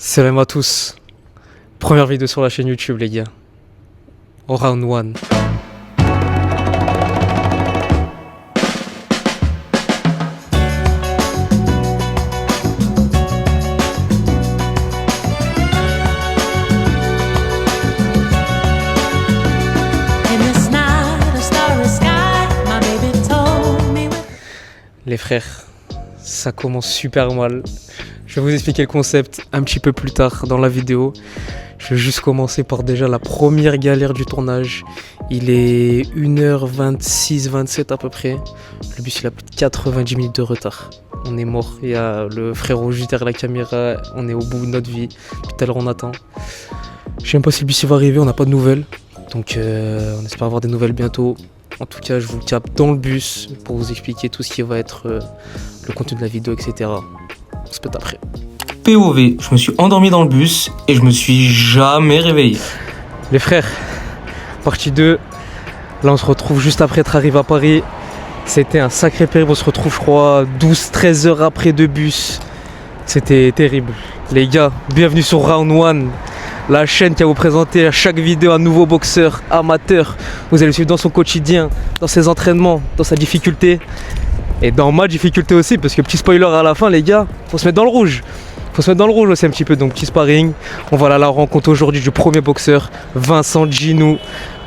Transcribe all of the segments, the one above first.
Salam à tous. Première vidéo sur la chaîne YouTube, les gars. Au round 1. Les frères, ça commence super mal. Je vais vous expliquer le concept un petit peu plus tard dans la vidéo. Je vais juste commencer par déjà la première galère du tournage. Il est 1h26, 27 à peu près. Le bus il a plus de 90 minutes de retard. On est mort. Il y a le frérot juste derrière la caméra. On est au bout de notre vie. Depuis tout à l'heure on attend. Je sais même pas si le bus il va arriver, on n'a pas de nouvelles. Donc on espère avoir des nouvelles bientôt. En tout cas, je vous capte dans le bus pour vous expliquer tout ce qui va être le contenu de la vidéo, etc. On se pète après. POV, je me suis endormi dans le bus et je me suis jamais réveillé. Les frères, partie 2. Là, on se retrouve juste après être arrivé à Paris. C'était un sacré périple. On se retrouve, je crois, 12-13 heures après de bus. C'était terrible. Les gars, bienvenue sur Round 1. La chaîne qui va vous présenter à chaque vidéo un nouveau boxeur amateur. Vous allez le suivre dans son quotidien, dans ses entraînements, dans sa difficulté. Et dans ma difficulté aussi, parce que petit spoiler à la fin les gars, faut se mettre dans le rouge. Faut se mettre dans le rouge aussi un petit peu, donc petit sparring. On va aller à la rencontre aujourd'hui du premier boxeur, Vincent Djinou.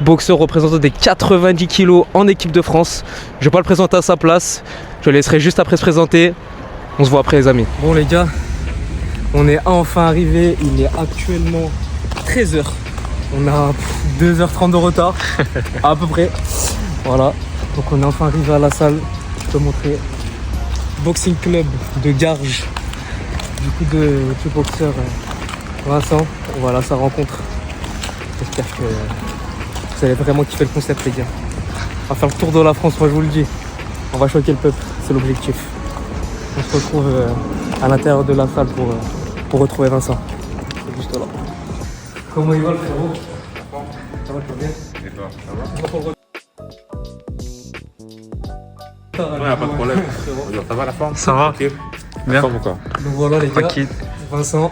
Boxeur représentant des 90 kg en équipe de France. Je vais pas le présenter à sa place, je le laisserai juste après se présenter. On se voit après les amis. Bon les gars, on est enfin arrivé, il est actuellement 13h. On a 2h30 de retard, à peu près. Voilà, donc on est enfin arrivé à la salle. Je peux montrer Boxing Club de Garges. Du coup du boxeur Vincent. Voilà sa rencontre. J'espère que vous allez vraiment kiffer le concept les gars. On va faire le tour de la France, moi je vous le dis. On va choquer le peuple, c'est l'objectif. On se retrouve à l'intérieur de la salle pour retrouver Vincent. C'est juste là. Comment il va le frérot? Ça va, tu vas bien? Et toi, ça va? Ouais, pas de problème. Ça va la forme? Ça va? Okay. Bien. Forme ou quoi? Donc voilà les gars, Tranquille. Vincent,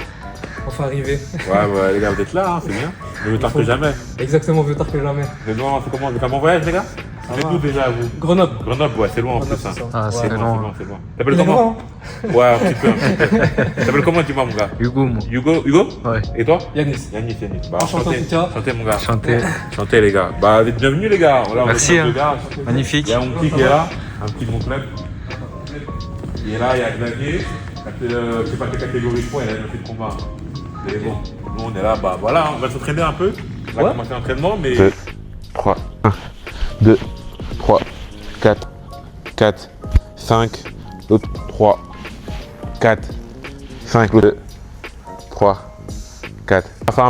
enfin arrivé. Ouais, les gars, vous êtes là, hein, c'est bien. Mais mieux tard que jamais. Exactement, mieux tard que jamais. Mais non, c'est comment? C'est un bon voyage, les gars? Vous êtes d'où déjà, vous? Grenoble. Grenoble, ouais, c'est loin en Grenoble, plus. Hein. c'est ça. Ah, c'est Ouais. long. C'est loin. T'appelles Il est comment? grand, hein? Ouais, un petit peu. T'appelles comment, dis-moi, mon gars? Hugo, moi. Hugo? Ouais. Et toi? Yanis. Yanis. Bah, Enchanté, en tout cas. Chantez, mon gars. Chanté. Chantez, les gars. Bah, vous êtes bienvenus, les gars. Là, on Merci, est hein. deux gars. Magnifique. Il y a mon petit qui est là, un petit bon club. Et là, il y a Xavier. Je sais pas quelle catégorie de poids, il a même fait de combat. Mais bon, nous on est là, bah voilà, on va s'entraîner un peu. On va commencer l'entraînement, mais. 2, 3, 1, 2, 3, 4, 4, 5, l'autre 3, 4, 5, l'autre 2, 3, 4. On va faire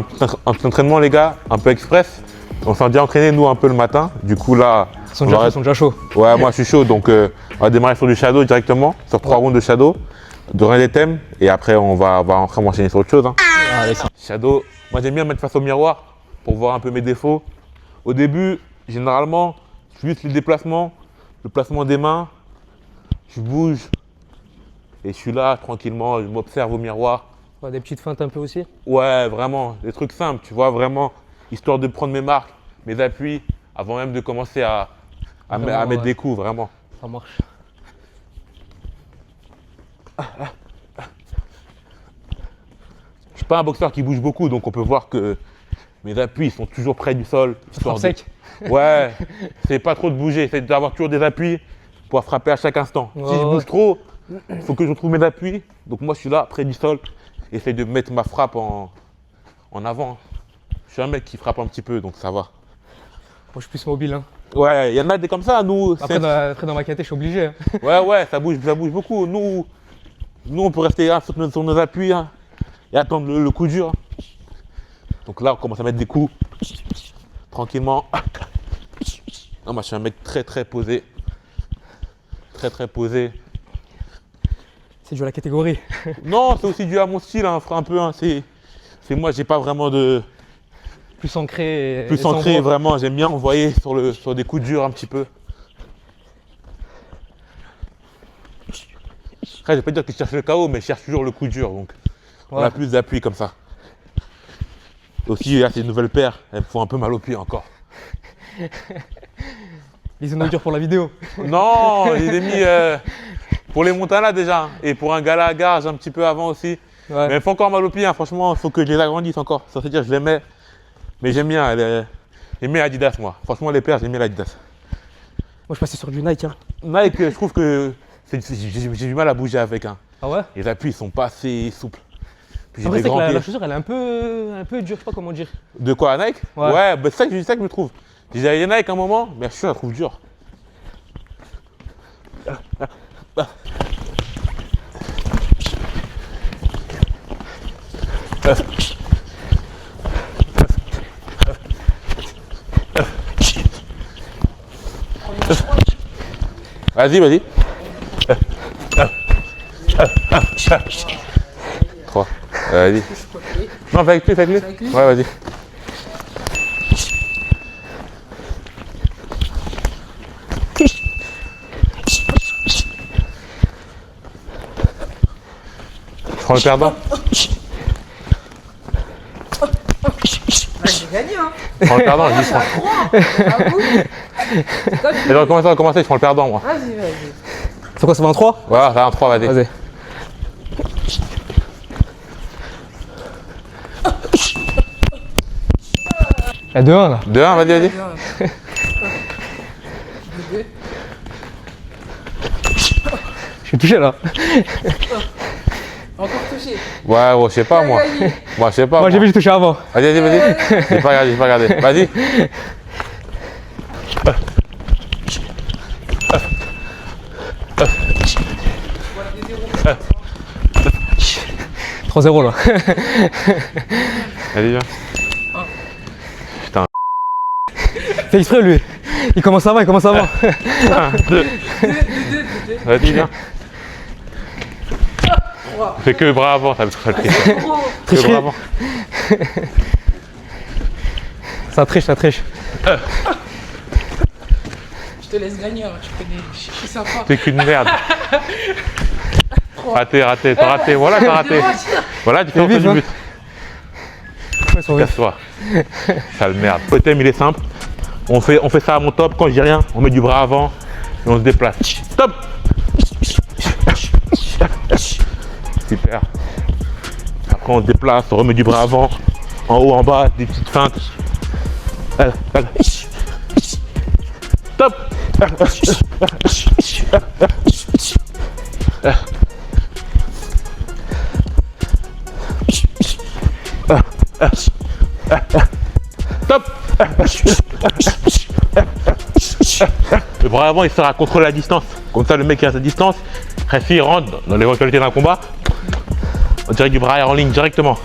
un petit entraînement, les gars, un peu express. On s'est déjà entraîné, nous, un peu le matin. Du coup, là. Ils sont déjà chauds. Ouais, moi je suis chaud, donc on va démarrer sur du shadow directement, sur 3 rounds de shadow, donner des thèmes, et après on va enchaîner sur autre chose. Hein. Allez, ça. Shadow, moi j'aime bien me mettre face au miroir pour voir un peu mes défauts. Au début, généralement, je fais juste les déplacements, le placement des mains, je bouge, et je suis là tranquillement, je m'observe au miroir. Ouais, des petites feintes un peu aussi. Ouais, vraiment, des trucs simples, tu vois, vraiment, histoire de prendre mes marques, mes appuis, avant même de commencer à mettre ouais. des coups, vraiment. Ça marche. Je suis pas un boxeur qui bouge beaucoup, donc on peut voir que mes appuis sont toujours près du sol. Frappe sec. Ouais, c'est pas trop de bouger, c'est d'avoir toujours des appuis pour frapper à chaque instant. Ouais, Si je ouais. bouge trop, il faut que je retrouve mes appuis. Donc moi je suis là, près du sol, j'essaie de mettre ma frappe en avant. Je suis un mec qui frappe un petit peu, donc ça va. Moi, je suis plus mobile. Hein. Ouais, il y en a des comme ça, nous. Après, dans ma caté, je suis obligé. Hein. Ouais, ça bouge beaucoup. Nous on peut rester là sur nos appuis hein, et attendre le coup dur. Donc là, on commence à mettre des coups tranquillement. Non, moi, je suis un mec très posé. Très posé. C'est dû à la catégorie. Non, c'est aussi dû à mon style, hein, un peu. Hein, c'est moi, j'ai pas vraiment de. Plus ancré. Plus ancré, vraiment. J'aime bien envoyer sur des coups durs un petit peu. Après, je vais pas dire que je cherche le KO, mais je cherche toujours le coup dur. Donc, On a plus d'appui comme ça. Aussi, là, ces nouvelles paires, elles me font un peu mal aux pieds encore. Les inaugures pour la vidéo. Non, je les ai mis pour les Montana déjà. Et pour un gala à gage un petit peu avant aussi. Ouais. Mais elles font encore mal aux pieds, hein. Franchement, il faut que je les agrandisse encore. Ça veut dire que je les mets. Mais j'aime bien. J'aime bien Adidas, moi. Franchement, les paires, j'aime bien l'Adidas. Moi, je passais sur du Nike. Hein. Nike, je trouve que j'ai du mal à bouger avec. Hein. Ah ouais? Les appuis, ils sont pas assez souples. Puis j'ai Après, des c'est que grands la pieds. chaussure, elle est un peu dure, je sais pas comment dire. De quoi, Nike? Ouais. Bah, c'est ça que je me trouve. J'ai les Nike à un moment, mais je la trouve dure. Vas-y, vas-y. 3. Vas-y. Non, fais avec lui, fais avec lui. Ouais, vas-y. Je prends le perdant. J'ai gagné, hein. Je prends le perdant, je dis prends. Bravo. Et donc, on va commencer, je prends le perdant, moi. Vas-y, vas-y. C'est quoi, ça va en 3? Voilà, ça va un 3, vas-y. Vas-y. Il y a 2-1 là. 2-1, vas-y, vas-y. Je suis touché là. Encore touché. Ouais, je sais pas, moi. Gagné. Moi, je sais pas. Moi, j'ai vu, j'ai touché avant. Vas-y, vas-y. J'ai pas regardé. Vas-y. 3-0 là. Vas-y, viens. Putain. Fais exprès lui. Il commence avant. 1, 2. Vas-y, viens. Fais que le bras avant, ça le triche. Gros. Que le bras avant. Ça triche. Je te laisse gagner, hein. Tu connais. Je suis sympa. T'es qu'une merde. Raté, t'as raté. Voilà, t'as raté. Voilà, tu fais vif, du hein. but. Casse-toi. Sale merde. Le thème, il est simple. On fait ça à mon top. Quand je dis rien, on met du bras avant et on se déplace. Stop. Super. Après, on se déplace, on remet du bras avant, en haut, en bas, des petites feintes. Allez. Stop. Stop. Le bras avant, il sera à contrôler la distance. Comme ça, le mec qui a sa distance, il rentre dans l'éventualité d'un combat. On dirait du bras en ligne directement.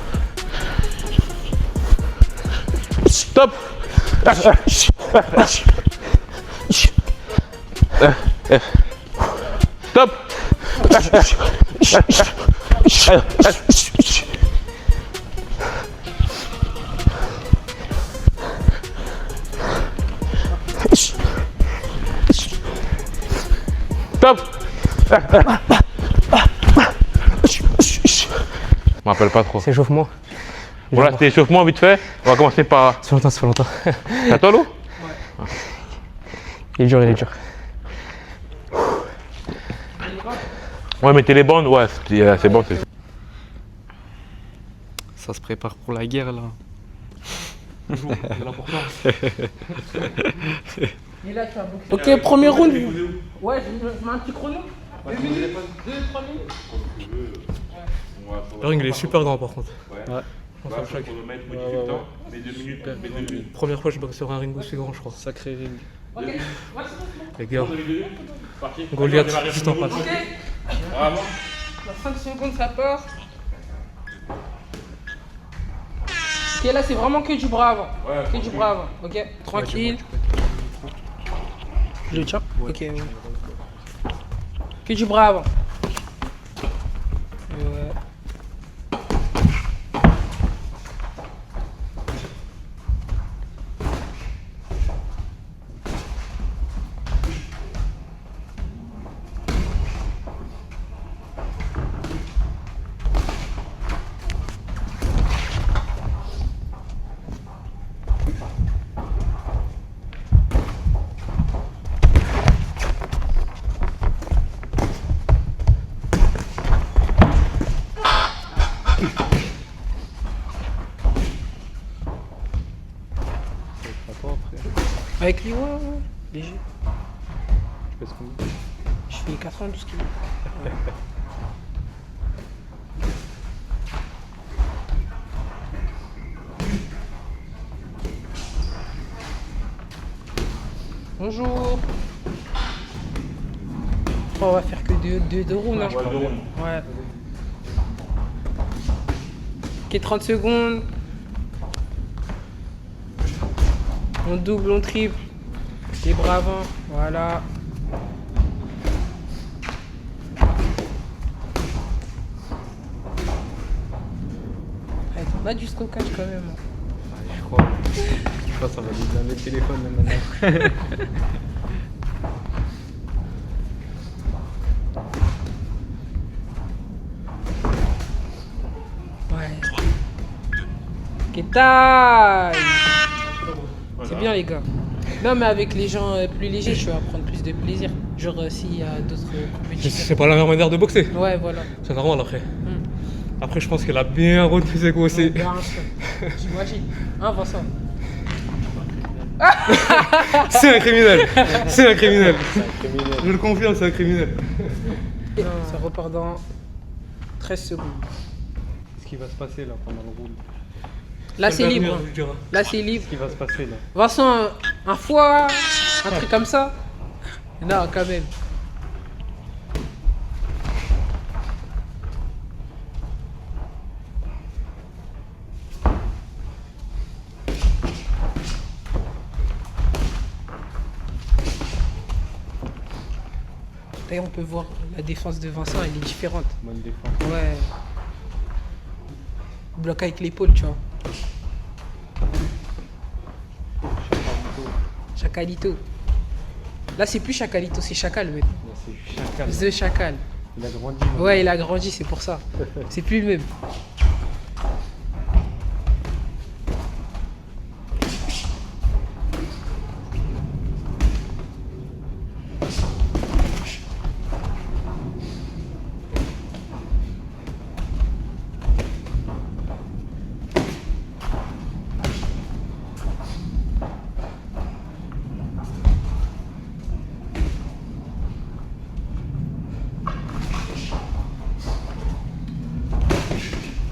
Stop. Stop. Stop. Je me rappelle pas trop. C'est échauffement. Voilà, c'était échauffement vite fait. On va commencer par. Ça fait longtemps. C'est à toi, Lou? Il est dur. Ouais, mettez les bandes, ouais, c'est bon. Ça se prépare pour la guerre là. Et là, tu vas boxer. Ok, premier round. Ouais, je mets un petit chrono. 2 minutes, 2-3 minutes. Le ring il est super grand par contre. Ouais. Première fois que je boxe sur un ring aussi grand je crois. Sacré ring. Ok, voici. Les gars. Goliath juste en face. Ok. Dans 5 secondes, ça part. Ok, là, c'est vraiment que du bras avant. Que du bras avant. Ok, tranquille. Je le tiens. Ok. Que du bras avant. Ouais. Avec lui, ouais, léger. Tu pèses combien? Je fais 92 kilos. Ouais. Bonjour. Oh, on va faire que deux rounds, hein, je crois. Ouais. Ok, 30 secondes. On double, on triple. Les bras avant. Voilà. On a du stockage quand même. Ouais, je crois. Je crois que ça va nous donner le téléphone même maintenant. Ok, taille. C'est bien les gars. Non mais avec les gens plus légers, je vais prendre plus de plaisir. Genre s'il y a d'autres compétitions. C'est pas la meilleure manière de boxer. Ouais, voilà. C'est normal après. Après, je pense qu'elle a bien retenu ses coups aussi. Bien sûr. J'imagine. Hein, Vincent? C'est un criminel. C'est un criminel. Je le confirme, c'est un criminel. Ça repart dans 13 secondes. Ce qui va se passer là pendant le round. Là c'est libre. Là c'est libre. Ce qui va se passer là. Vincent, un foie, un truc comme ça? Non, quand même. D'ailleurs, on peut voir la défense de Vincent, elle est différente. Bonne défense. Ouais. Bloc avec l'épaule, tu vois. Chacalito. Là, c'est plus Chacalito, c'est Chacal maintenant. C'est Chacal. The Chacal. Il a grandi. Ouais, il a grandi, c'est pour ça. C'est plus le même.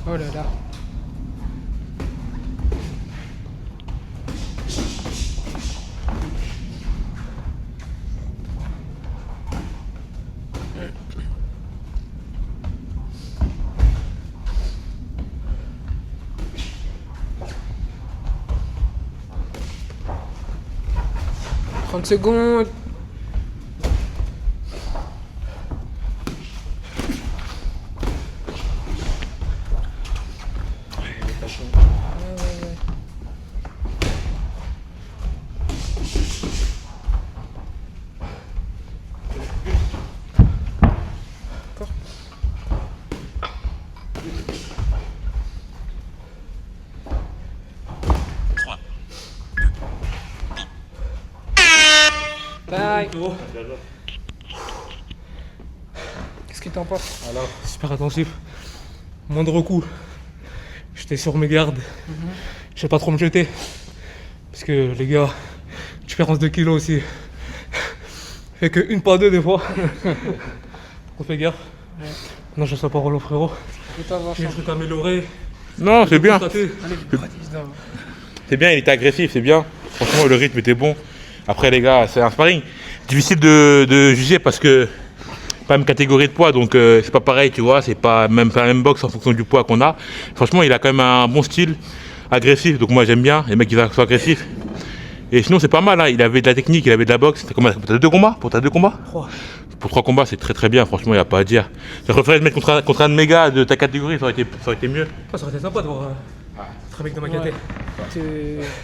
Oh là là. « 30 secondes. Bye. Qu'est-ce que t'en penses? Alors, super attentif. Moindre coup. J'étais sur mes gardes. Je sais pas trop me jeter. Parce que les gars, différence de kilos aussi. Fait que une pas deux des fois. On fait gaffe. Ouais. Non, je sais pas Rollo frérot. Et toi, Vincent? J'ai des trucs à améliorer. Non, c'est bien. Allez, C'est bien, il était agressif, c'est bien. Franchement, le rythme était bon. Après, les gars, c'est un sparring. Difficile de juger parce que pas la même catégorie de poids, donc c'est pas pareil, tu vois. C'est pas la même boxe en fonction du poids qu'on a. Franchement, il a quand même un bon style, agressif. Donc moi, j'aime bien les mecs qui sont agressifs. Et sinon, c'est pas mal. Hein. Il avait de la technique, il avait de la boxe. T'as 2 combats? Pour t'as 2 combats? 3. Pour 3 combats, c'est très très bien. Franchement, il n'y a pas à dire. Je préférais te mettre contre un de mes gars de ta catégorie, ça aurait été mieux. Ça aurait été sympa de voir un mec de ma caté.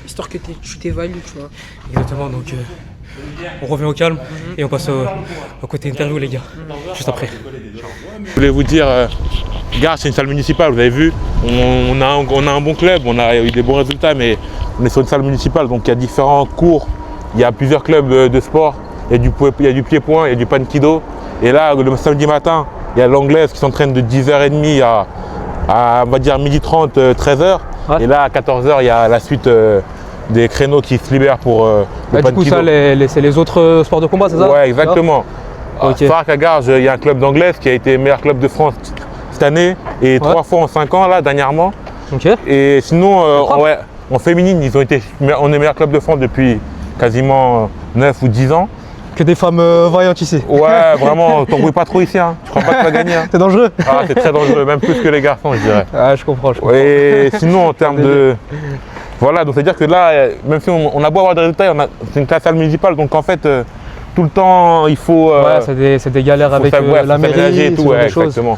Histoire que tu t'évalues, tu vois. Exactement, donc on revient au calme et on passe au côté interview, les gars, juste après. Je voulais vous dire, gars, c'est une salle municipale, vous avez vu, on a un bon club, on a eu des bons résultats, mais on est sur une salle municipale, donc il y a différents cours, il y a plusieurs clubs de sport, il y a du pied-point, il y a du pankido, et là, le samedi matin, il y a l'anglaise qui s'entraîne de 10h30 à, on va dire, 12h30, 13h. Ouais. Et là, à 14h, il y a la suite des créneaux qui se libèrent pour le Bah, du coup, Kido. ça, c'est les autres sports de combat, c'est ça? Ouais, exactement. Ok. Farc à Garges, il y a un club d'anglaise qui a été meilleur club de France cette année et 3 fois en 5 ans, là, dernièrement. Ok. Et sinon, Propre. ouais, en féminine, on est meilleur club de France depuis quasiment 9 ou 10 ans. Que des femmes vaillantes ici. Ouais, vraiment, t'embrouilles pas trop ici, hein. Je crois pas que tu vas gagner. Hein. C'est dangereux. Ah, c'est très dangereux, même plus que les garçons, je dirais. Ah, je comprends. Et sinon, en termes de. Voilà, donc c'est-à-dire que là, même si on a beau avoir des résultats, c'est une classe municipale, donc en fait, tout le temps, il faut. Ouais, c'est des galères faut avec ouais, la faut s'aménager mairie et tout, ce genre ouais, de choses. exactement.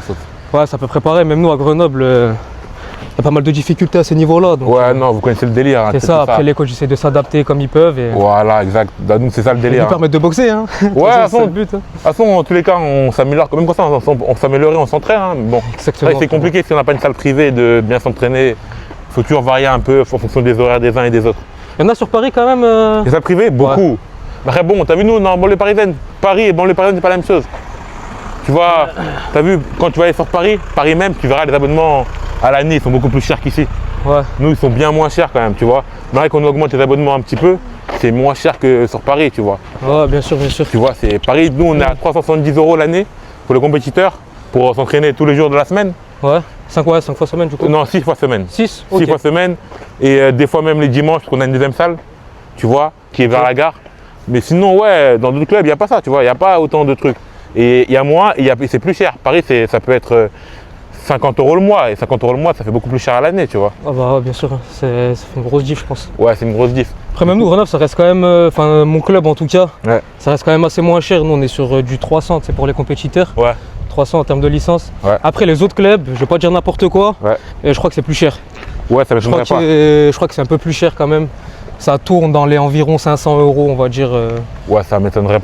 Ouais, ça peut préparer. Même nous, à Grenoble, il y a pas mal de difficultés à ce niveau-là. Donc, Ouais, non, vous connaissez le délire. Hein, c'est ça. Après, les coachs essaient de s'adapter comme ils peuvent. Et Voilà, exact. Bah, nous, c'est ça le ils délire. nous permettent de boxer. Hein. Ouais, à c'est fond. le but. Hein. De toute façon, en tous les cas, on s'améliore. Même comme ça, on s'améliorer, on s'entraîne. Hein. Bon, Exactement. c'est compliqué si on n'a pas une salle privée de bien s'entraîner. Il faut toujours varier un peu en fonction des horaires des uns et des autres. Il y en a sur Paris quand même. Les salles privées, beaucoup. Après, bon, t'as vu, nous, dans banlieue parisienne, Paris et banlieue parisienne, c'est pas la même chose. Tu vois, t'as vu, quand tu vas aller sur Paris, Paris même, tu verras les abonnements à l'année, ils sont beaucoup plus chers qu'ici. Ouais. Nous, ils sont bien moins chers quand même, tu vois. Malgré qu'on augmente les abonnements un petit peu, c'est moins cher que sur Paris, tu vois. Ouais, bien sûr, bien sûr. Tu vois, c'est Paris, nous, on est à 370 € l'année pour les compétiteurs, pour s'entraîner tous les jours de la semaine. Ouais. 5 fois semaine du coup. Non, 6 fois semaine. 6. 6 fois semaine. Et des fois même les dimanches, parce qu'on a une deuxième salle, tu vois, qui est vers la gare. Mais sinon, ouais, dans d'autres clubs, il n'y a pas ça, tu vois, il n'y a pas autant de trucs. Et il y a moins, et c'est plus cher. Paris, ça peut être 50 € le mois. Et 50 € le mois, ça fait beaucoup plus cher à l'année, tu vois. Ah bah ouais, bien sûr, ça fait une grosse diff, je pense. Ouais, c'est une grosse diff. Après, même nous, Grenoble, ça reste quand même, enfin, mon club en tout cas, Ouais. ça reste quand même assez moins cher. Nous, on est sur du 300, c'est pour les compétiteurs. Ouais. 300 en termes de licence. Ouais. Après, les autres clubs, je vais pas dire n'importe quoi, Ouais. et je crois que c'est plus cher. Ouais, ça Je crois, m'étonnerait pas. je crois que c'est un peu plus cher quand même. Ça tourne dans les environ 500 €, on va dire, Ouais, ça m'étonnerait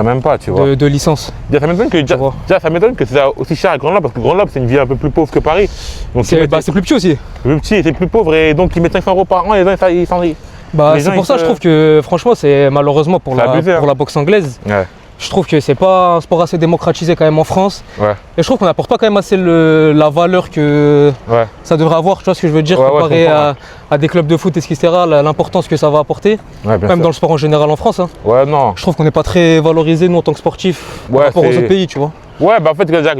même pas, tu vois. de licence. Déjà, ça m'étonne que, vois. ça m'étonne que c'est aussi cher à Grenoble, parce que Grenoble, c'est une ville un peu plus pauvre que Paris. Donc, C'est plus petit aussi. plus petit, c'est plus pauvre, et donc ils mettent 500 € par an, et les gens, ils s'en rient. Bah, Les c'est gens, pour ils ça, se- je trouve que franchement, c'est malheureusement pour C'est abusé, hein. la boxe anglaise. Ouais, Je trouve que c'est pas un sport assez démocratisé quand même en France. ouais, Et je trouve qu'on n'apporte pas quand même assez la valeur que ouais. ça devrait avoir, tu vois ce que je veux dire, Ouais, ouais, comparé je comprends, à des clubs de foot, etc., l'importance que ça va apporter, Ouais, bien même sûr. dans le sport en général en France. Hein. Ouais, non. Je trouve qu'on n'est pas très valorisé, nous, en tant que sportifs, Ouais, par rapport aux c'est- autres pays, tu vois. Ouais, bah en fait, déjà,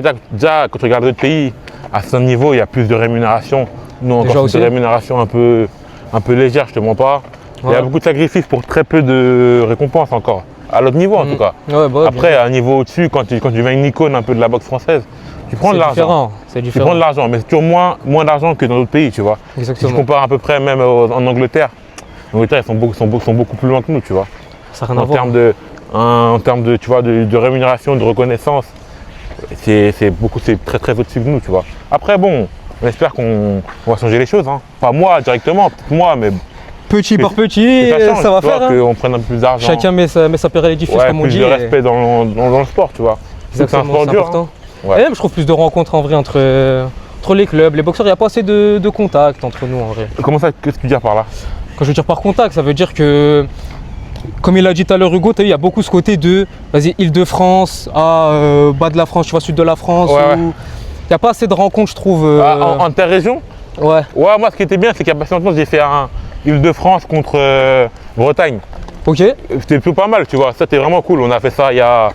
quand tu regardes d'autres pays, à ce niveau, il y a plus de rémunération. Nous, Déjà encore aussi. des rémunérations un peu légères, je te mens pas. Il y a Ouais. beaucoup de sacrifices pour très peu de récompenses encore. À l'autre niveau, en tout cas. Ouais, bah, Après, à un niveau au-dessus, quand tu deviens une icône un peu de la boxe française, tu prends de c'est l'argent. différent. C'est Tu différent. prends de l'argent, mais c'est toujours moins d'argent que dans d'autres pays, tu vois. Si je Exactement. compare à peu près même en Angleterre, ils sont beaucoup plus loin que nous, tu vois. Ça n'a rien à En voir. termes de, tu vois, de rémunération, de reconnaissance, c'est très très au-dessus de nous, tu vois. Après, bon, on espère qu'on va changer les choses, hein. Pas moi directement, peut-être moi, mais Petit par petit, que change, ça va tu vois, faire. Hein. qu'on prenne un peu plus d'argent. Chacun met sa pierre à l'édifice, Ouais, comme on plus dit. de et- respect dans le sport, tu vois. C'est un Exactement, sport c'est dur, important. hein. Ouais. Et même, je trouve plus de rencontres en vrai entre les clubs, les boxeurs, il n'y a pas assez de contact entre nous en vrai. Comment ça, qu'est-ce que tu dis par là? Quand je veux dire par contact, ça veut dire que, comme il a dit tout à l'heure Hugo, tu as vu, il y a beaucoup ce côté de, vas-y, Île-de-France à bas de la France, tu vois, sud de la France. Ouais, ouais. Il n'y a pas assez de rencontres, je trouve. Ah, en interrégion? Ouais, Ouais, moi, ce qui était bien, c'est qu'il y a pas si longtemps, j'ai fait un Île-de-France contre Bretagne. ok. C'était plutôt pas mal, tu vois. Ça, c'était vraiment cool. On a fait ça il y a.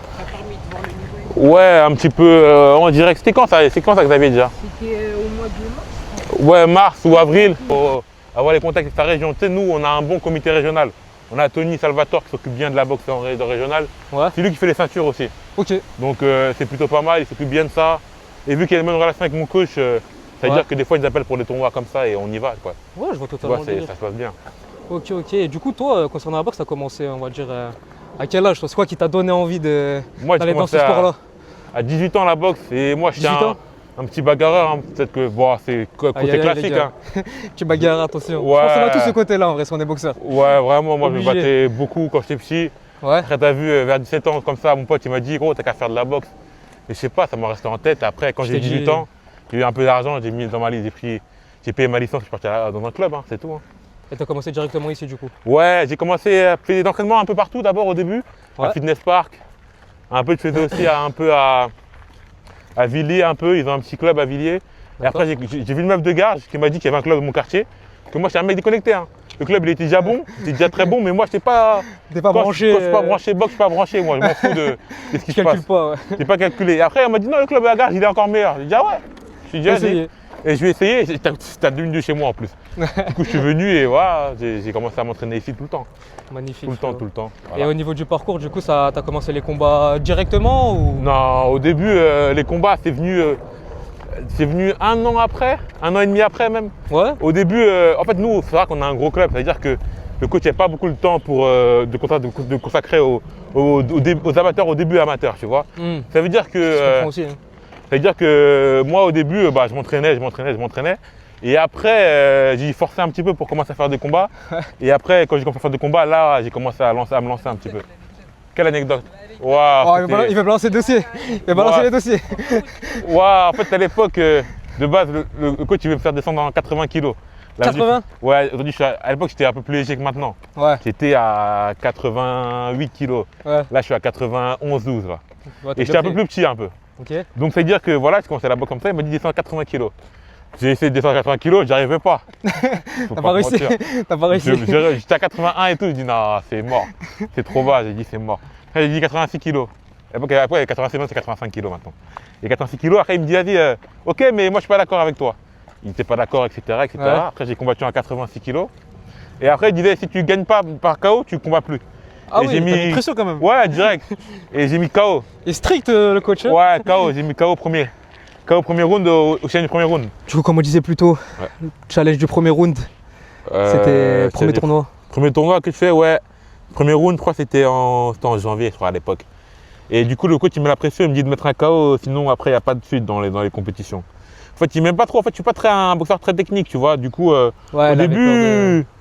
Ouais, un petit peu en direct. C'était quand ça? C'est quand ça que vous avez déjà? C'était au mois de mars. Ouais, mars ou avril. Pour avoir les contacts avec ta région. Tu sais, nous, on a un bon comité régional. On a Tony Salvatore qui s'occupe bien de la boxe régionale. Ouais, C'est lui qui fait les ceintures aussi. ok. Donc, c'est plutôt pas mal. Il s'occupe bien de ça. Et vu qu'il y a une bonne relation avec mon coach, ça veut Ouais. dire que des fois, ils nous appellent pour des tournois comme ça et on y va, quoi. Ouais, je vois Tu totalement vois, le délire. ça se passe bien. Ok, ok. Et du coup, toi, concernant la boxe, tu as commencé, on va dire, à quel âge toi? C'est quoi qui t'a donné envie Moi, j'ai d'aller dans commencé ce sport-là? à 18 ans la boxe et moi, j'étais 18 ans un petit bagarreur. Hein. Peut-être que bon, c'est côté Aïe, aïe, aïe, classique. les gars. Hein. Tu bagarres, attention. Ouais. Je pense qu'on a tous ce côté-là en vrai, si on est boxeur. Ouais, vraiment, moi, je me Obligé. battais beaucoup quand j'étais petit. Ouais. Après, t'as vu, vers 17 ans, comme ça, mon pote, il m'a dit, gros, t'as qu'à faire de la boxe. Et je sais pas, ça m'a resté en tête. Après, quand Je j'ai t'ai 18 dit- ans, j'ai eu un peu d'argent, j'ai mis dans ma liste, j'ai payé ma licence, je suis parti dans un club, hein, c'est tout. Hein. Et t'as commencé directement ici du coup? Ouais, j'ai commencé à faire des entraînements un peu partout d'abord au début, Ouais. à Fitness Park. Un peu, je faisais aussi un peu à Villiers, un peu, ils ont un petit club à Villiers. Et après, j'ai vu une meuf de Garges qui m'a dit qu'il y avait un club dans mon quartier. Que moi, j'étais un mec déconnecté. Hein. Le club, il était déjà bon, c'était déjà très bon, mais moi, je n'étais pas. T'es pas branché. Quand je suis pas branché boxe, je suis pas branché. Moi, je m'en fous de ce qui se passe. Pas, ouais. J'ai pas calculé. Et après, elle m'a dit non, le club à la Garges, il est encore meilleur. J'ai dit ah ouais. Je suis déjà Essayé. Et je vais essayer. C'était à 2 minutes de chez moi en plus. Du coup, je suis venu et voilà, j'ai commencé à m'entraîner ici tout le temps. Magnifique. Tout le temps. Et Voilà. au niveau du parcours, du coup, t'as commencé les combats directement ou... Non, au début, les combats, c'est venu 1 an après, 1 an et demi après même. Ouais. Au début, en fait, nous, c'est vrai qu'on a un gros club, c'est-à-dire que le coach n'a pas beaucoup de temps de consacrer aux amateurs, au début amateurs, tu vois. Ça veut dire que, Je comprends aussi. Hein. ça veut dire que moi, au début, je m'entraînais. Et après, j'ai forcé un petit peu pour commencer à faire des combats. Et après, quand j'ai commencé à faire des combats, là, j'ai commencé à me lancer un petit peu. Quelle anecdote? Waouh, Oh, il va balancer le dossier. Il va balancer les dossiers. Waouh, en fait, à l'époque, de base, le coach, il veut me faire descendre en 80 kg. 80? Ouais, aujourd'hui, à l'époque, j'étais un peu plus léger que maintenant. Ouais. J'étais à 88 kg. Ouais. Là, je suis à 91-12. Là. Ouais, Et j'étais un peu plus petit, un peu. Ok. Donc, ça veut dire que voilà, je commençais la boxe comme ça, il m'a dit descends à 80 kg. J'ai essayé de descendre à 80 kg, j'y arrivais pas. T'as pas réussi. T'as pas réussi. J'étais à 81 et tout, j'ai dit non, c'est mort. C'est trop bas, j'ai dit c'est mort. Après, j'ai dit 86 kg. Après, 86 c'est 85 kg maintenant. Et 86 kg, après, il me dit vas-y, ok, mais moi, je suis pas d'accord avec toi. Il n'était pas d'accord, etc. Ouais. Après, j'ai combattu à 86 kg. Et après, il disait si tu gagnes pas par KO, tu combats plus. Ah Et oui, j'ai t'as mis mis pression quand même. Ouais, direct. Et j'ai mis KO. Et strict le coach. Hein. Ouais, KO, j'ai mis KO premier. KO premier round au challenge du premier round. Du coup, comme on disait plus tôt, Ouais. le challenge du premier round, c'était le premier tournoi. Premier tournoi que je fais, ouais. Premier round, je crois que c'était en janvier, je crois, à l'époque. Et du coup, le coach, il met la pression, il me dit de mettre un KO, sinon après, il n'y a pas de suite dans les compétitions. En fait, il m'aime pas trop. En fait, je suis pas un boxeur très technique, tu vois. Du coup, Ouais, au il avait début, peur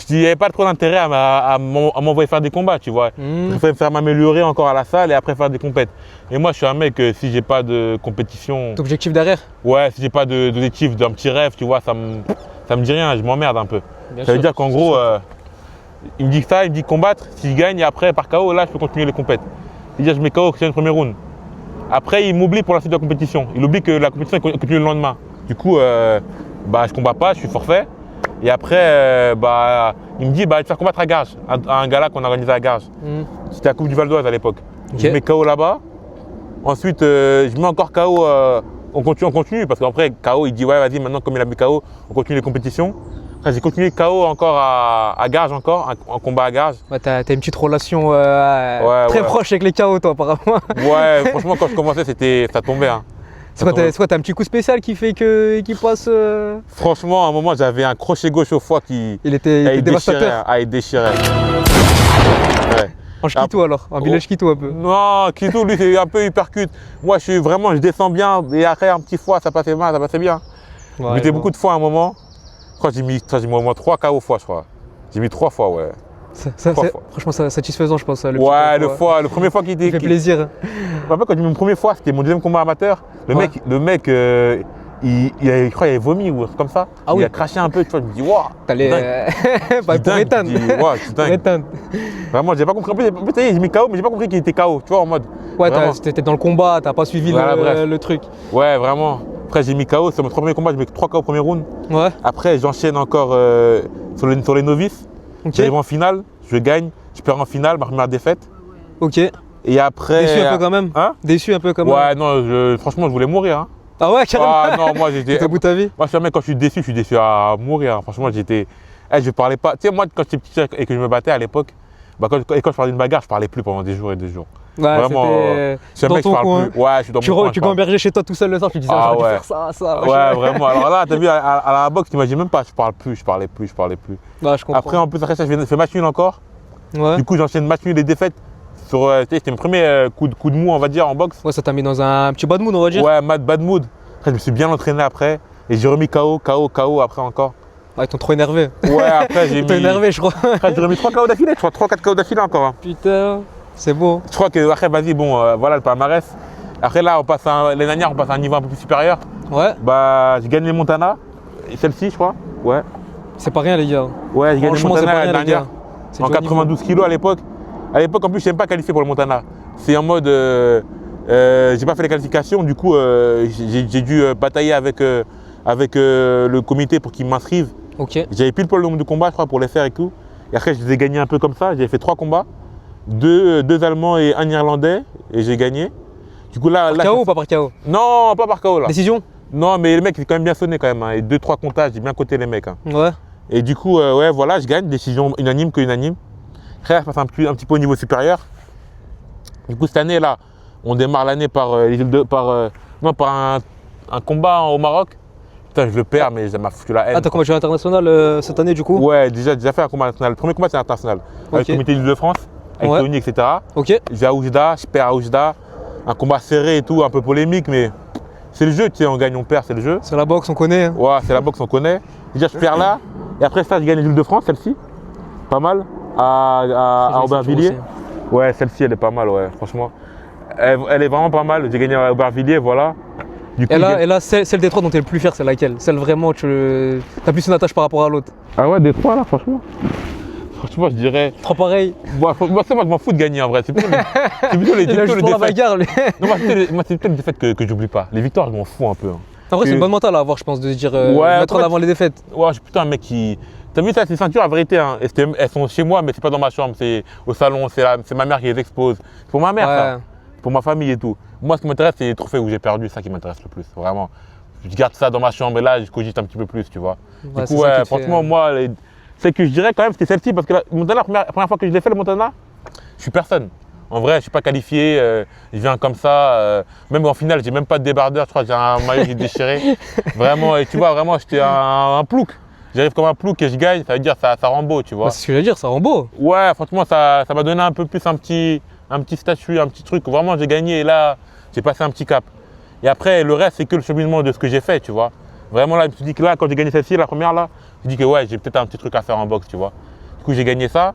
il n'y avait pas trop d'intérêt à m'envoyer faire des combats, tu vois. Je préfère me faire m'améliorer encore à la salle et après faire des compètes. Et moi, je suis un mec, si j'ai pas de compétition, D'objectif derrière. ouais, si j'ai pas d'objectif, d'un petit rêve, tu vois, ça me dit rien, je m'emmerde un peu. Bien Ça veut sûr. dire qu'en gros, il me dit ça, il me dit combattre, si je gagne, et après, par KO, là, je peux continuer les compètes. Il dit je mets KO, c'est le premier round. Après, il m'oublie pour la suite de la compétition. Il oublie que la compétition continue le lendemain. Du coup, je combats pas, je suis forfait. Et après, il me dit, va te faire combattre à Garges, à un gala qu'on a organisé à Garges. C'était la Coupe du Val d'Oise à l'époque. Ok. Je mets KO là-bas. Ensuite, je mets encore KO, on continue, parce qu'après, KO, il dit, ouais, vas-y, maintenant, comme il a mis KO, on continue les compétitions. Après, j'ai continué KO encore à Garges, en combat à Garges. Ouais, t'as une petite relation très ouais. proche avec les KO, toi, apparemment. Ouais, franchement, quand je commençais, ça tombait. Hein. C'est quoi, t'as un petit coup spécial qui fait qu'il passe. Franchement, à un moment, j'avais un crochet gauche au foie qui Il était dévastateur. il déchirait. Ouais. En Ch'quito alors, en village Ch'quito un peu. Non, Kito, lui, c'est un peu hypercute. Moi, je descends bien, et après, un petit foie, ça passait mal, ça passait bien. Ouais, J'ai mis bon. beaucoup de fois à un moment. Je crois que j'ai mis au moins 3 KO au foie, je crois. J'ai mis 3 fois, ouais. Franchement, c'est satisfaisant, je pense. Ouais, le premier fois qui était. Il fait plaisir. Je me rappelle quand j'ai mis mon premier fois, c'était mon deuxième combat amateur. Le Ouais. mec, je crois qu'il avait vomi ou un truc comme ça. Ah il oui. a craché un peu, tu vois. Je me dis, waouh! T'allais. Pour dingue, éteindre. je dis, ouais, c'est Pour dingue. éteindre. Vraiment, j'ai pas compris. En plus, ça y est, j'ai mis KO, mais j'ai pas compris qu'il était KO, tu vois, en mode. Ouais, vraiment. t'étais dans le combat, t'as pas suivi Voilà, bref. le truc. Ouais, vraiment. Après, j'ai mis KO, c'est mon premier combat, j'ai mis 3 KO au premier round. Ouais, Après, j'enchaîne encore sur les novices. ok. J'arrive en finale, je gagne, je perds en finale, ma première défaite. Ok. Et après. Déçu un peu quand même. Hein? Déçu un peu quand même. Ouais, non, franchement, je voulais mourir. Hein. Ah ouais, carrément. Ah non, moi, j'étais. T'es au bout de ta vie. Moi, je suis un mec, quand je suis déçu à mourir. Hein. Franchement, j'étais. Je parlais pas. Tu sais, moi, quand j'étais petit et que je me battais à l'époque, quand je parlais d'une bagarre, je parlais plus pendant des jours et des jours. Ouais, Vraiment, c'était Je suis un dans mec qui ton parle coin. plus. Ouais, je suis dans mon coin. Tu gambergeais chez toi tout seul le soir, tu disais Ah j'aurais dû ouais. faire ça. Ouais, vraiment. Alors là, t'as vu, à la boxe, t'imagines même pas, je parlais plus. Ouais, je comprends. Après, en plus, après ça, je fais match nul encore. Ouais. Du coup, j'enchaîne match nul et défaites. C'était mon premier coup de mou, on va dire, en boxe. Ouais, ça t'a mis dans un petit bad mood, on va dire. Ouais, bad mood. Après, je me suis bien entraîné après. Et j'ai remis KO après encore. Ouais, ils t'ont trop énervé. Ouais, après, j'ai Ils t'ont mis. énervé, je crois. Après, j'ai remis 3 KO d'affilée, je crois. 3-4 KO d'affilée encore. Hein. Putain, c'est beau. Je crois que, après, vas-y, bon, voilà le palmarès. Après, là, l'année dernière, on passe à un niveau un peu plus supérieur. Ouais, J'ai gagné les Montana. Et celle-ci, je crois. Ouais. c'est pas rien, les gars. Ouais, j'ai gagné les Franchement, c'est Montana pas rien, l'année les dernière. gars. C'est En du haut niveau. 92 kilos à l'époque. À l'époque, en plus, je n'aime pas qualifier pour le Montana. C'est en mode, j'ai pas fait les qualifications, du coup, j'ai dû batailler avec avec le comité pour qu'ils m'inscrivent. Ok. J'avais pile le nombre de combats, je crois, pour les faire et tout. Et après, je les ai gagnés un peu comme ça. J'avais fait 3 combats, deux Allemands et un Irlandais, et j'ai gagné. Du coup, là, Par KO ou pas par KO? Non, pas par KO là. Décision? Non, mais les mecs, ils ont quand même bien sonné quand même. Hein. Et 2-3 comptages, j'ai bien coté les mecs. Hein. Ouais. Et du coup, ouais, voilà, je gagne. Décision unanime que unanime. Après, je passe un petit peu au niveau supérieur. Du coup, cette année là, on démarre l'année par, un combat au Maroc. Putain, je le perds, mais ça m'a foutu la haine. Ah, t'as combattu à l'international cette année du coup? Ouais, déjà fait un combat international. Le premier combat, c'est international. Avec le comité de France, avec Ouais. Tony, etc. Ok. Je vais à Oujda, je perds à Oujda. Un combat serré et tout, un peu polémique, mais c'est le jeu, tu sais, on gagne, on perd, c'est le jeu. C'est la boxe, on connaît. Hein. Ouais, c'est la boxe, on connaît. Déjà, je perds là. Et après ça, je gagne l'île de France, celle-ci. Pas mal. À Aubervilliers. Ouais, celle-ci, elle est pas mal, ouais, franchement. Elle est vraiment pas mal. J'ai gagné à Aubervilliers, voilà. Du coup, Et là, celle des trois dont tu es le plus fier, c'est laquelle? Celle vraiment, tu as plus une attache par rapport à l'autre? Ah ouais, des 3 là, franchement. Franchement, je dirais. 3 pareils. Moi, je m'en fous de gagner en vrai. C'est plutôt les Il a juste pour la défaites. bagarre, lui. Non, moi, c'est plutôt les défaites que j'oublie pas. Les victoires, je m'en fous un peu. Hein. En vrai, c'est Que- une bonne mentale à avoir, je pense, de se dire Ouais, mettre en après, avant les défaites. Ouais, je suis plutôt un mec qui. T'as vu ça, ces ceintures, la vérité, hein. Elles sont chez moi, mais c'est pas dans ma chambre, c'est au salon, c'est ma mère qui les expose. C'est pour ma mère, ça. Ouais. C'est pour ma famille et tout. Moi, ce qui m'intéresse, c'est les trophées où j'ai perdu, c'est ça qui m'intéresse le plus, vraiment. Je garde ça dans ma chambre et là, je cogite un petit peu plus, tu vois. Ouais, Du c'est coup, ça qui ouais, te fait, franchement, moi, c'est que je dirais quand même, c'était celle-ci, parce que le Montana, la première fois que je l'ai fait, le Montana, je suis personne. En vrai, je suis pas qualifié, je viens comme ça. Même en finale, j'ai même pas de débardeur, je crois que j'ai un maillot qui est déchiré. Vraiment, et tu vois, vraiment, j'étais un plouc. J'arrive comme un plouc et je gagne, ça veut dire ça rend beau, tu vois. Ouais, c'est ce que j'allais dire, ça rend beau. Ouais, franchement, ça m'a donné un peu plus un petit statut, un petit truc. Vraiment, j'ai gagné et là, j'ai passé un petit cap. Et après, le reste, c'est que le cheminement de ce que j'ai fait, tu vois. Vraiment, là, je me suis dit que là, quand j'ai gagné celle-ci, la première, là, je me suis dit que ouais, j'ai peut-être un petit truc à faire en boxe, tu vois. Du coup, j'ai gagné ça.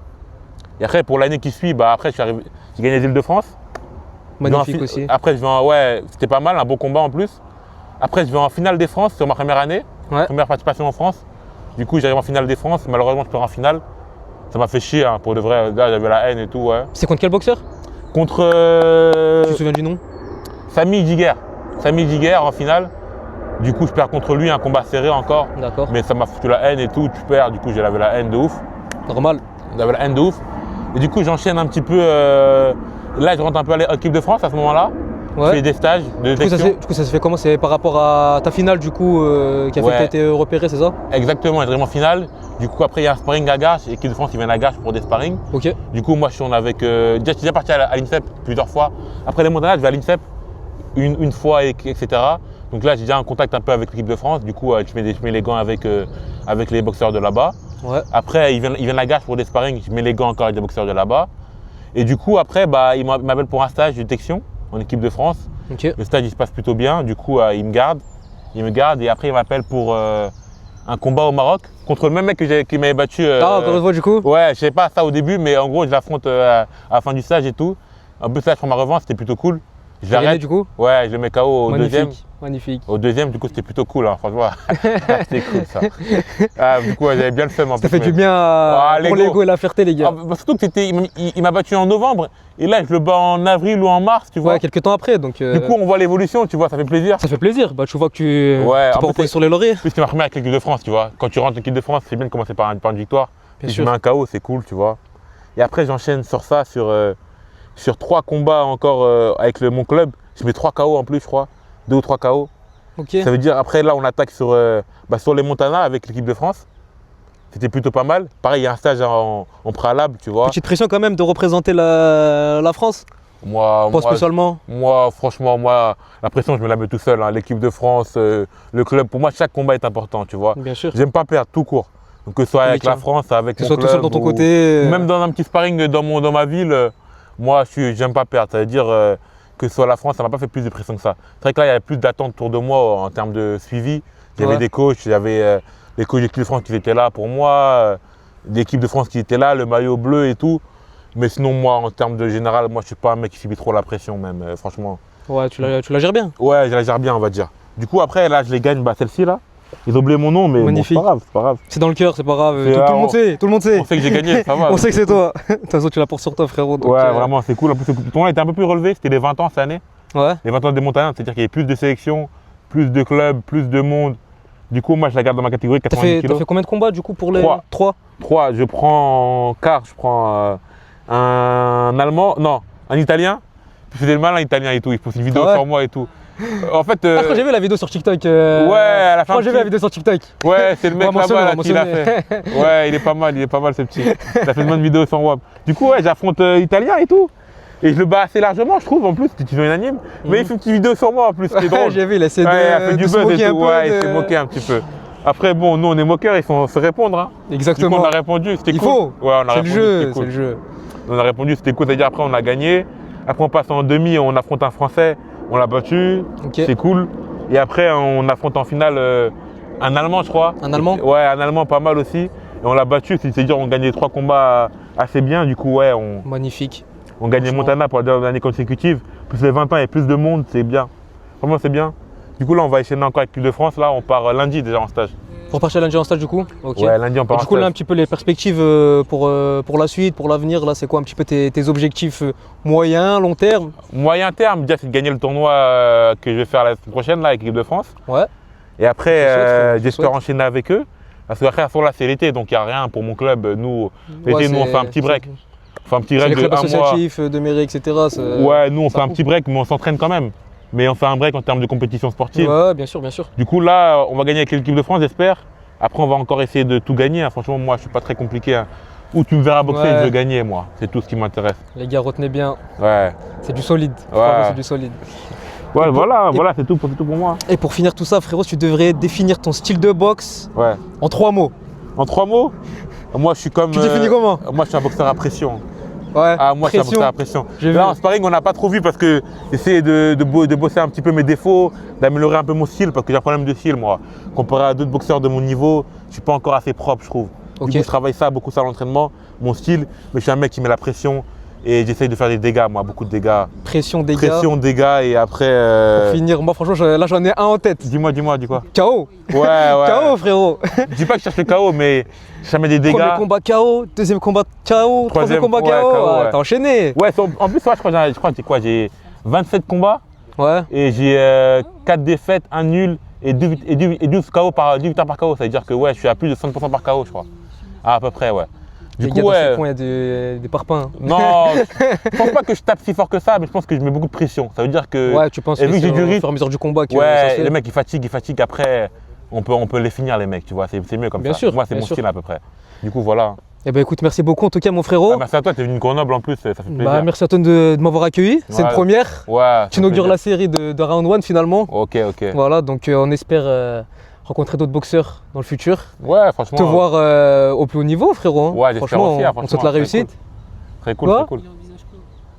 Et après, pour l'année qui suit, bah, après, j'ai gagné les Îles-de-France. Magnifique aussi. Après, ouais, c'était pas mal, un beau combat en plus. Après, je vais en finale des France sur ma première année, Ouais. première participation en France. Du coup, j'arrive en finale des France. Malheureusement, je perds en finale. Ça m'a fait chier, hein, pour de vrai. Là, j'avais la haine et tout, ouais. C'est contre quel boxeur? Contre Tu te souviens du nom? Samy Giguer. Samy Giguer en finale. Du coup, je perds contre lui, un combat serré encore. D'accord. Mais ça m'a foutu la haine et tout. Tu perds, du coup, j'avais la haine de ouf. Normal. J'avais la haine de ouf. Et du coup, j'enchaîne un petit peu. Là, je rentre un peu à l'équipe de France à ce moment-là. Je Ouais. fais des stages de Du coup, détection. ça s'est fait comment? C'est par rapport à ta finale, du coup, qui a fait que Ouais. tu as été repéré, c'est ça? Exactement, j'arrive en finale. Du coup, après, il y a un sparring à Garches. L'équipe de France, ils viennent à Garches pour des sparring. Ok. Du coup, moi, je suis avec. Déjà, je suis déjà parti à l'INSEP plusieurs fois. Après les Montana, je vais à l'INSEP une fois, etc. Donc là, j'ai déjà un contact un peu avec l'équipe de France. Du coup, je mets les gants avec les boxeurs de là-bas. Ouais. Après, ils viennent à Garches pour des sparring. Je mets les gants encore avec des boxeurs de là-bas. Et du coup, après, bah, ils m'appellent pour un stage de détection en équipe de France. Ok. Le stage, il se passe plutôt bien. Du coup, ils me gardent. Et après, ils m'appellent pour un combat au Maroc contre le même mec qui m'avait battu. Ah, encore une fois, du coup? Ouais, je sais pas ça au début, mais en gros, je l'affronte à la fin du stage et tout. En plus, là, je prends ma revanche, c'était plutôt cool. Je T'as gagné, l'arrête. du coup? Ouais, je le mets KO au deuxième. Magnifique. Magnifique. Au deuxième, du coup, c'était plutôt cool, hein, franchement. C'était cool, ça. Ah, du coup, ouais, j'avais bien le seum en Ça plus. fait du mais- bien Ah, pour l'ego. l'ego et la fierté, les gars. Ah, bah, surtout que il m'a battu en novembre. Et là, je le bats en avril ou en mars, tu vois. Ouais, quelques temps après, donc Du coup, on voit l'évolution, tu vois, ça fait plaisir. ça fait plaisir. Bah, tu vois que tu Ouais, t'es en pas plus, reposé sur les lauriers. En plus, c'est ma première avec l'équipe de France, tu vois. Quand tu rentres en équipe de France, c'est bien de commencer par une victoire. Bien Si sûr. tu mets un KO, c'est cool, tu vois. Et après, j'enchaîne sur ça, sur 3 combats encore avec mon club. Je mets 3 KO en plus, je crois. 2 ou 3 KO. Ok. Ça veut dire, après, là, on attaque sur les Montana avec l'équipe de France. C'était plutôt pas mal. Pareil, il y a un stage en préalable, tu vois. Petite pression quand même de représenter la France. Pas spécialement. Moi, franchement, la pression, je me la mets tout seul. Hein. L'équipe de France, le club, pour moi, chaque combat est important, tu vois. Bien sûr. J'aime pas perdre tout court. Donc, que ce soit avec Oui, la France, avec Que mon ce soit tout seul dans club ton ou- côté. Même dans un petit sparring dans ma ville, moi, j'aime pas perdre. Ça veut dire que ce soit la France, ça m'a pas fait plus de pression que ça. C'est vrai que là, il y avait plus d'attente autour de moi en termes de suivi. J'avais Ouais. des coachs, j'avais les coachs de l'équipe de France qui étaient là pour moi, l'équipe de France qui était là, le maillot bleu et tout. Mais sinon, moi, en termes de général, moi, je suis pas un mec qui subit trop la pression, même, franchement. Ouais, tu la gères bien. Ouais, je la gère bien, on va dire. Du coup, après, là, je les gagne, celle-ci, là. Ils ont oublié mon nom, mais bon, c'est Magnifique. pas grave, c'est pas grave. C'est dans le cœur, c'est pas grave. C'est Tout le monde on- sait, tout le monde sait. On sait que j'ai gagné, ça va. On sait que c'est toi. De toute façon, tu la portes sur toi, frérot. donc, Ouais, vraiment, c'est cool. En plus, le tournoi était un peu plus relevé, c'était les 20 ans cette année. Ouais. Les 20 ans des Montagnes, c'est-à-dire qu'il y avait plus de sélections, plus de clubs, plus de monde. Du coup, moi, je la garde dans ma catégorie T'as 90 fait kilos. combien de combats du coup pour les 3. 3, je prends en quart, je prends un Allemand, non, un Italien. Il faisait le mal, un Italien et tout. Il pose une vidéo Ah ouais sur moi et tout. En fait, Ah, je crois que j'ai vu la vidéo sur TikTok. ouais, à la fin. Je crois que j'ai vu la vidéo sur TikTok. Ouais, c'est le mec Ouais, là-bas là, qui l'a mentionné. fait. Ouais, il est pas mal ce petit. Il a fait une bonne vidéo sur WAP. Du coup, ouais, j'affronte Italien et tout. Et je le bats assez largement, je trouve, en plus, c'est unanime. Mais il fait une petite vidéo sur moi en plus, c'est drôle. J'ai vu, il a essayé Ouais, il a fait de du se buzz moquer et un tout. peu. Ouais, il de- s'est moqué un petit peu. Après, bon, nous, on est moqueurs, ils sont se répondre. Hein. Du coup, Exactement. on a répondu, c'était Il cool. faut. Ouais, on a C'est le répondu, jeu, c'était cool. c'est le jeu. On a répondu, c'était cool. C'est-à-dire, après, on a gagné. Après, on passe en demi, on affronte un Français, on l'a battu. Ok. C'est cool. Et après, on affronte en finale un Allemand, je crois. Un Allemand? Ouais, un Allemand, pas mal aussi. Et on l'a battu, c'est-à-dire, on gagnait 3 combats assez bien. Du coup, ouais, Magnifique. on gagnait Franchement. Montana pour la deuxième année consécutive. Plus les 20 ans et plus de monde, c'est bien. Vraiment, c'est bien. Du coup, là, on va enchaîner encore avec l'équipe de France. Là, on part lundi déjà en stage. Pour partir lundi en stage du coup. Ok. Ouais, lundi, on part Du en coup, là, un stage. petit peu les perspectives pour la suite, pour l'avenir, là, c'est quoi un petit peu tes objectifs moyens, long terme? Moyen terme, déjà, c'est de gagner le tournoi que je vais faire la semaine prochaine là, avec l'équipe de France. Ouais. Et après, Je souhaite, je j'espère souhaite. enchaîner avec eux. Parce qu'après, à ce moment-là, c'est l'été, donc il n'y a rien pour mon club. Nous, l'été, Ouais, nous, on c'est- fait un petit break. On fait un petit C'est break les de clubs 1 mois. associatifs, de mairie, etc. Ouais, nous, on ça fait un roule. petit break, mais on s'entraîne quand même. Mais on fait un break en termes de compétition sportive. Ouais, bien sûr, bien sûr. Du coup, là, on va gagner avec l'équipe de France, j'espère. Après, on va encore essayer de tout gagner. hein. Franchement, moi, je suis pas très compliqué. hein. Où tu me verras boxer, Ouais. je veux gagner, moi. C'est tout ce qui m'intéresse. Les gars, retenez bien, Ouais. c'est du solide. Ouais. Franchement, c'est du solide. Ouais, Et voilà, et- voilà, c'est tout pour moi. Et pour finir tout ça, frérot, tu devrais définir ton style de boxe Ouais. en 3 mots. En 3 mots, moi, je suis comme. Tu définis comment? Moi, je suis un boxeur à pression. Ouais. Ah, moi, je suis un pression. boxeur à pression. J'ai Là, vu. en sparring, on n'a pas trop vu parce que j'essaie de bosser un petit peu mes défauts, d'améliorer un peu mon style parce que j'ai un problème de style, moi. Comparé à d'autres boxeurs de mon niveau, je suis pas encore assez propre, je trouve. Ok. Du coup, je travaille beaucoup ça à l'entraînement, mon style, mais je suis un mec qui met la pression et j'essaye de faire des dégâts, moi, beaucoup de dégâts. Pression, dégâts. Pression, dégâts et après. Pour finir, moi, franchement, là, j'en ai un en tête. Dis-moi, dis quoi. KO. Ouais, ouais. KO, frérot. Je dis pas que je cherche le KO, mais jamais des dégâts. Premier combat KO, deuxième combat KO, troisième Troisième, combat ouais, KO. KO, ouais. T'as enchaîné. Ouais, en plus, ouais, je crois que j'ai quoi, j'ai 27 combats. Ouais. Et j'ai 4 défaites, 1 nul et 12 KO par 10 victoires par KO. Ça veut dire que ouais, je suis à plus de 100% par KO, je crois. Ah, à peu près, ouais. Du Les coup, gars, dans ce ouais. coin, il y a des parpaings. Non, je pense pas que je tape si fort que ça, mais je pense que je mets beaucoup de pression. Ça veut dire que. Ouais, tu penses et que vu que c'est j'ai du au rythme, fur et à mesure du combat que ça se ouais, fait. les mecs ils fatiguent. Après, on peut les finir, les mecs, tu vois. C'est mieux comme Bien ça. sûr, Moi, c'est bien mon sûr. style à peu près. Du coup, voilà. Eh ben écoute, merci beaucoup en tout cas, mon frérot. Ah, merci à toi, t'es venu de Grenoble en plus, ça fait plaisir. Bah, merci à toi de m'avoir accueilli. C'est une Ouais. première. Ouais. Tu inaugures la série de Round 1 finalement. Ok. Voilà, donc on espère rencontrer d'autres boxeurs dans le futur. Ouais, franchement. Te voir au plus haut niveau, frérot. hein. Ouais, j'espère franchement, aussi, on te franchement, souhaite la très réussite. Très cool, Quoi très cool.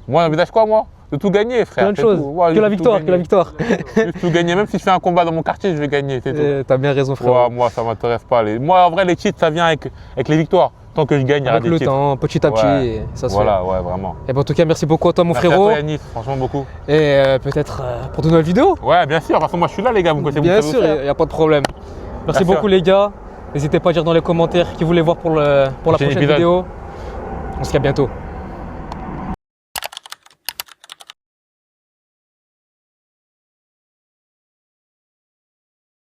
Moi, j'envisage quoi, moi? De tout gagner, frère. Plein de c'est choses. tout. Ouais, Que la de tout victoire, que la gagner. victoire. Juste tout gagner. Même si je fais un combat dans mon quartier, je vais gagner, c'est tout. T'as bien raison, frérot. Ouais, moi, ça m'intéresse pas. Moi, en vrai, les titres, ça vient avec les victoires. Tant que je gagne, il y aura Avec des le titres. temps, petit à petit, Ouais. et ça se Voilà, ouais, vraiment. fait. Et ben, en tout cas, merci beaucoup à toi, mon Merci frérot. à toi, Yanis, franchement, beaucoup. Et peut-être pour de nouvelles vidéos. Ouais, bien sûr. De toute façon, moi, je suis là, les gars. Vous connaissez Bien vous savez sûr, où il faire. n'y a pas de problème. Merci Bien sûr. beaucoup, les gars. N'hésitez pas à dire dans les commentaires qui vous voulez voir pour la Prochain prochaine épisode. vidéo. On se dit à bientôt.